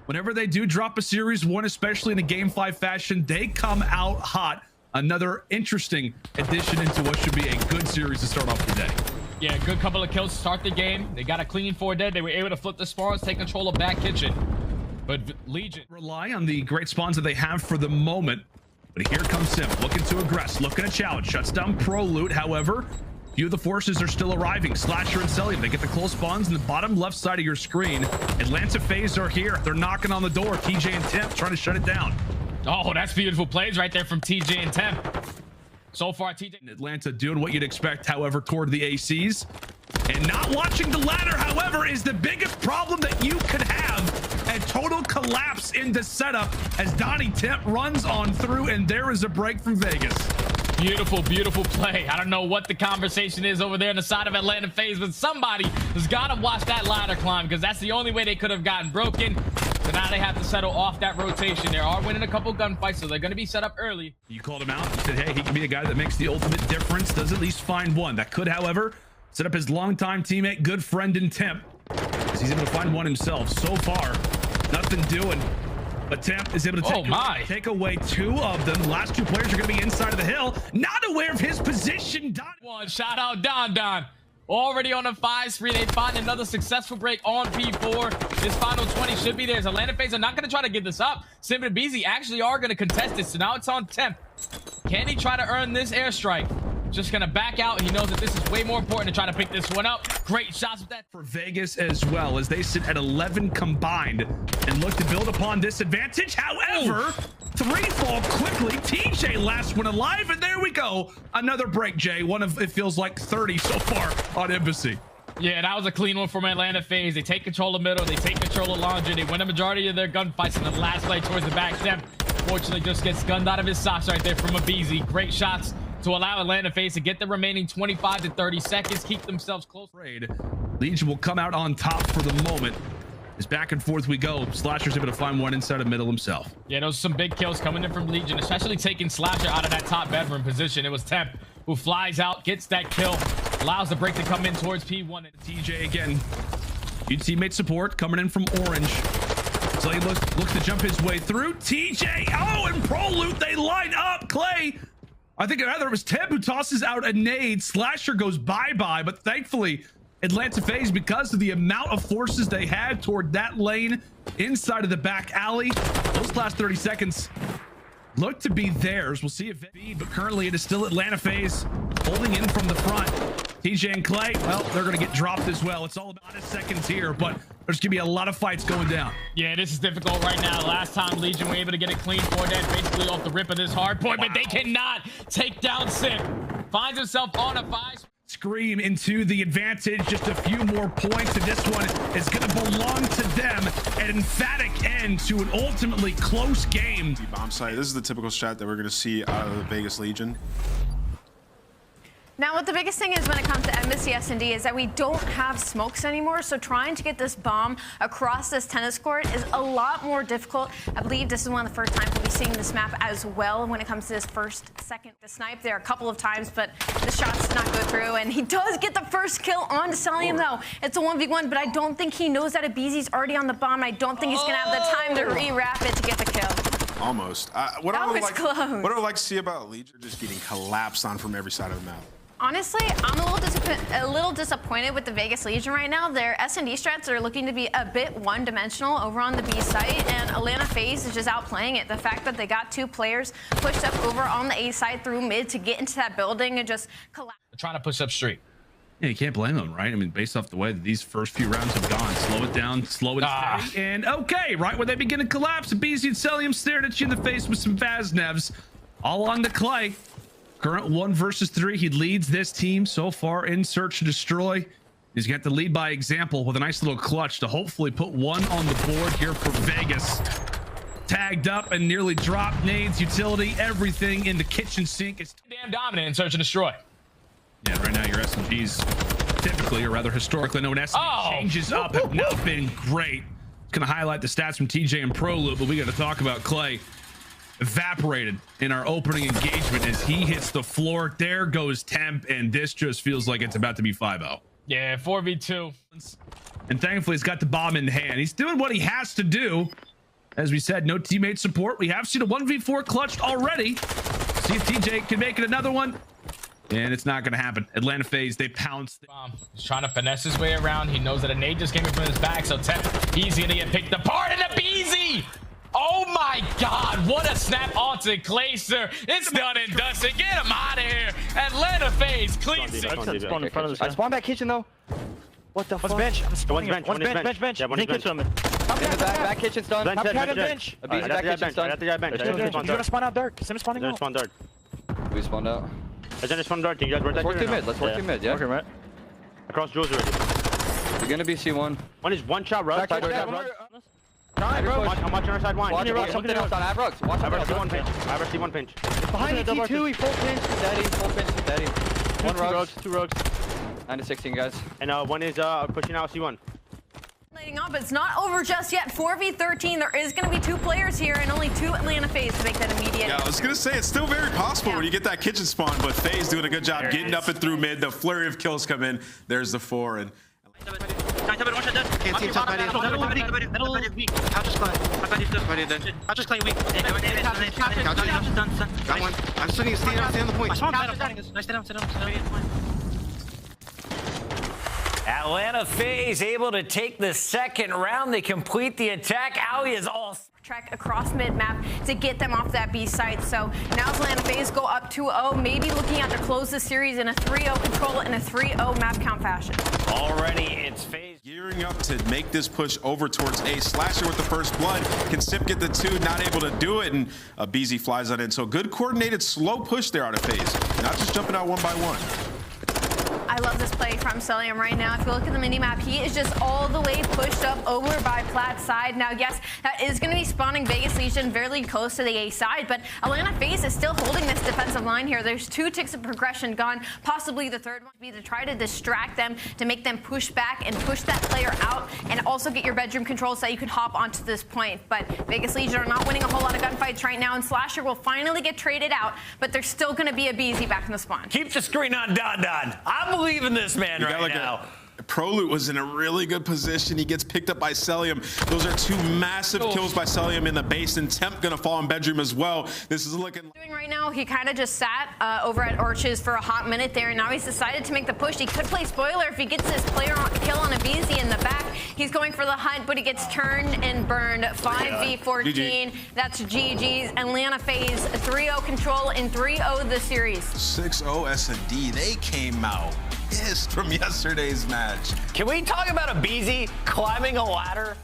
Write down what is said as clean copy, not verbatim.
Whenever they do drop a series one, especially in a game 5 fashion, they come out hot. Another interesting addition into what should be a good series to start off the day. Yeah, good couple of kills to start the game. They got a clean 4 dead. They were able to flip the spawns, take control of back kitchen. But Legion rely on the great spawns that they have for the moment. But here comes Simp, looking to aggress, looking to challenge, shuts down Pro Loot. However, few of the forces are still arriving. Slasher and Cellium, they get the close spawns in the bottom left side of your screen. Atlanta FaZe are here. They're knocking on the door. TJ and Temp trying to shut it down. Oh, that's beautiful plays right there from TJ and Temp. So far, TJ. Atlanta doing what you'd expect, however, toward the ACs. And not watching the ladder, however, is the biggest problem that you could have. A total collapse in the setup as Donnie Temp runs on through, and there is a break from Vegas. Beautiful, beautiful play. I don't know what the conversation is over there on the side of Atlanta FaZe, but somebody has got to watch that ladder climb because that's the only way they could have gotten broken. So now they have to settle off that rotation. They are winning a couple gunfights, so they're going to be set up early. You called him out and said, hey, he can be a guy that makes the ultimate difference, does at least find one. That could, however, set up his longtime teammate, good friend in Temp, as he's able to find one himself. So far, nothing doing. But Temp is able to take away 2 of them. The last 2 players are going to be inside of the hill. Not aware of his position. One shout out Don. Already on a 5 spree. They find another successful break on P4. This final 20 should be theirs. Atlanta FaZe are not going to try to give this up. Simp and aBeZy actually are going to contest it. So now it's on Temp. Can he try to earn this airstrike? Just gonna back out. He knows that this is way more important to try to pick this one up. Great shots with that for Vegas as well, as they sit at 11 combined and look to build upon this advantage. However, 3 fall quickly. TJ last one alive, and there we go. Another break, Jay. One of, it feels like 30 so far on aBeZy. Yeah, that was a clean one from Atlanta FaZe. They take control of middle. They take control of laundry. They win a majority of their gunfights in the last play towards the back step. Fortunately, just gets gunned out of his socks right there from aBeZy. Great shots to allow Atlanta FaZe to get the remaining 25 to 30 seconds, keep themselves close. Legion will come out on top for the moment. As back and forth we go. Slasher's able to find one inside of middle himself. Yeah, those are some big kills coming in from Legion, especially taking Slasher out of that top bedroom position. It was Temp who flies out, gets that kill, allows the break to come in towards P1. And TJ again. Good teammate support coming in from orange. So he looks to jump his way through. TJ, oh, and Pro Loot, they line up. Clay, I think rather it was Temp who tosses out a nade. Slasher goes bye-bye, but thankfully Atlanta FaZe, because of the amount of forces they had toward that lane inside of the back alley, those last 30 seconds look to be theirs. We'll see if but currently it is still Atlanta FaZe holding in from the front. TJ and Clay, well, they're going to get dropped as well. It's all about his seconds here, but there's going to be a lot of fights going down. Yeah, this is difficult right now. Last time Legion were able to get it clean 4 dead, basically off the rip of this hard point, but they cannot take down Simp. Finds himself on a 5. Scream into the advantage. Just a few more points, and this one is going to belong to them. An emphatic end to an ultimately close game. Bomb site. This is the typical strat that we're going to see out of the Vegas Legion. Now, what the biggest thing is when it comes to aBeZy S&D is that we don't have smokes anymore, so trying to get this bomb across this tennis court is a lot more difficult. I believe this is one of the first times we'll be seeing this map as well when it comes to this second snipe. There are a couple of times, but the shots did not go through, and he does get the first kill on to Cellium, though. It's a 1v1, but I don't think he knows that aBeZy's already on the bomb. I don't think he's going to have the time to re-wrap it to get the kill. Almost. What I would like to see about Legion just getting collapsed on from every side of the map. Honestly, I'm a little disappointed with the Vegas Legion right now. Their S&D strats are looking to be a bit one-dimensional over on the B site, and Atlanta FaZe is just outplaying it. The fact that they got 2 players pushed up over on the A side through mid to get into that building and just collapse. They're trying to push up street. Yeah, you can't blame them, right? I mean, based off the way that these first few rounds have gone, slow it down, slow it steady, and okay, right when they begin to collapse, aBeZy and Cellium stared at you in the face with some Vaznevs, all on the Clay. Current 1 versus 3. He leads this team so far in Search and Destroy. He's got the lead by example with a nice little clutch to hopefully put 1 on the board here for Vegas. Tagged up and nearly dropped nades, utility, everything in the kitchen sink. It's damn dominant in Search and Destroy. Yeah, right now your SMGs typically, or rather historically known SMG changes up, have not been great. It's going to highlight the stats from TJ and Pro Loot, but we got to talk about Clay. Evaporated in our opening engagement as he hits the floor. There goes Temp, and this just feels like it's about to be 5-0. Yeah, 4v2. And thankfully he's got the bomb in hand. He's doing what he has to do. As we said, no teammate support. We have seen a 1v4 clutched already. See if TJ can make it another one. And it's not going to happen. Atlanta FaZe, they pounced. He's trying to finesse his way around. He knows that a nade just came in from his back, so he's going to get picked apart. And aBeZy! Oh my God, what a snap OpTic Texas. It's done and dusted. Get him out of here. Atlanta FaZe, clean sweep. I spawned back kitchen though. What the fuck? One's bench. One's bench. Yeah, one's kitchen. Back kitchen's done. Top cabin bench. aBeZy back kitchen's done. He's gonna spawn out dark. Sim's spawning out. Spawn dark. We spawned out. I just spawned dark. You guys work that mid. Let's work to mid. Yeah. Okay, right. Across jewels already. They're gonna be C1. One is one shot, Røkkr. I'm watching our side one. Watch something else on aBeZy. Watch aBeZy one pinch. aBeZy one pinch. Behind the T2, he full pinch. Daddy, full pinch. Daddy. One Røkkr. Two Røkkr. 9 to 16, guys. And one is pushing out C1. Lighting up, it's not over just yet. 4v13. There is going to be 2 players here and only 2 Atlanta FaZe to make that immediate. Yeah, I was going to say, it's still very possible when you get that kitchen spawn, but FaZe doing a good job getting up and through mid. The flurry of kills come in. There's the 4. And can't see top middle. I'll just play weak. Got one. I'm sitting on the point. Atlanta FaZe able to take the second round. They complete the attack. aLLeY is all track across mid-map to get them off that B site. So now Atlanta FaZe go up 2-0, maybe looking at to close the series in a 3-0 control in a 3-0 map count fashion. already. It's FaZe gearing up to make this push over towards A. Slasher with the first blood. Can Simp get the 2? Not able to do it, and aBeZy flies on in. So good coordinated slow push there out of FaZe. Not just jumping out one by one. I love this play from Cellium right now. If you look at the minimap, he is just all the way pushed up over by Plat's side. Now, yes, that is going to be spawning Vegas Legion very close to the A side, but Atlanta FaZe is still holding this defensive line here. There's 2 ticks of progression gone. Possibly the third one would be to try to distract them, to make them push back and push that player out, and also get your bedroom control so that you can hop onto this point. But Vegas Legion are not winning a whole lot of gunfights right now, and Slasher will finally get traded out, but there's still going to be aBeZy back in the spawn. Keep the screen on, Don. I believe in this man right now. ProLoot was in a really good position. He gets picked up by Cellium. Those are 2 massive kills by Cellium in the base, and Temp gonna fall in bedroom as well. This is looking right now. He kind of just sat over at Orches for a hot minute there, and now he's decided to make the push. He could play spoiler if he gets this player kill on aBeZy in the back. He's going for the hunt, but he gets turned and burned. 5v14. That's GG's. Atlanta FaZe 3-0 control in 3-0 the series. 6-0 S&D. They came out pissed from yesterday's match. Can we talk about aBeZy climbing a ladder?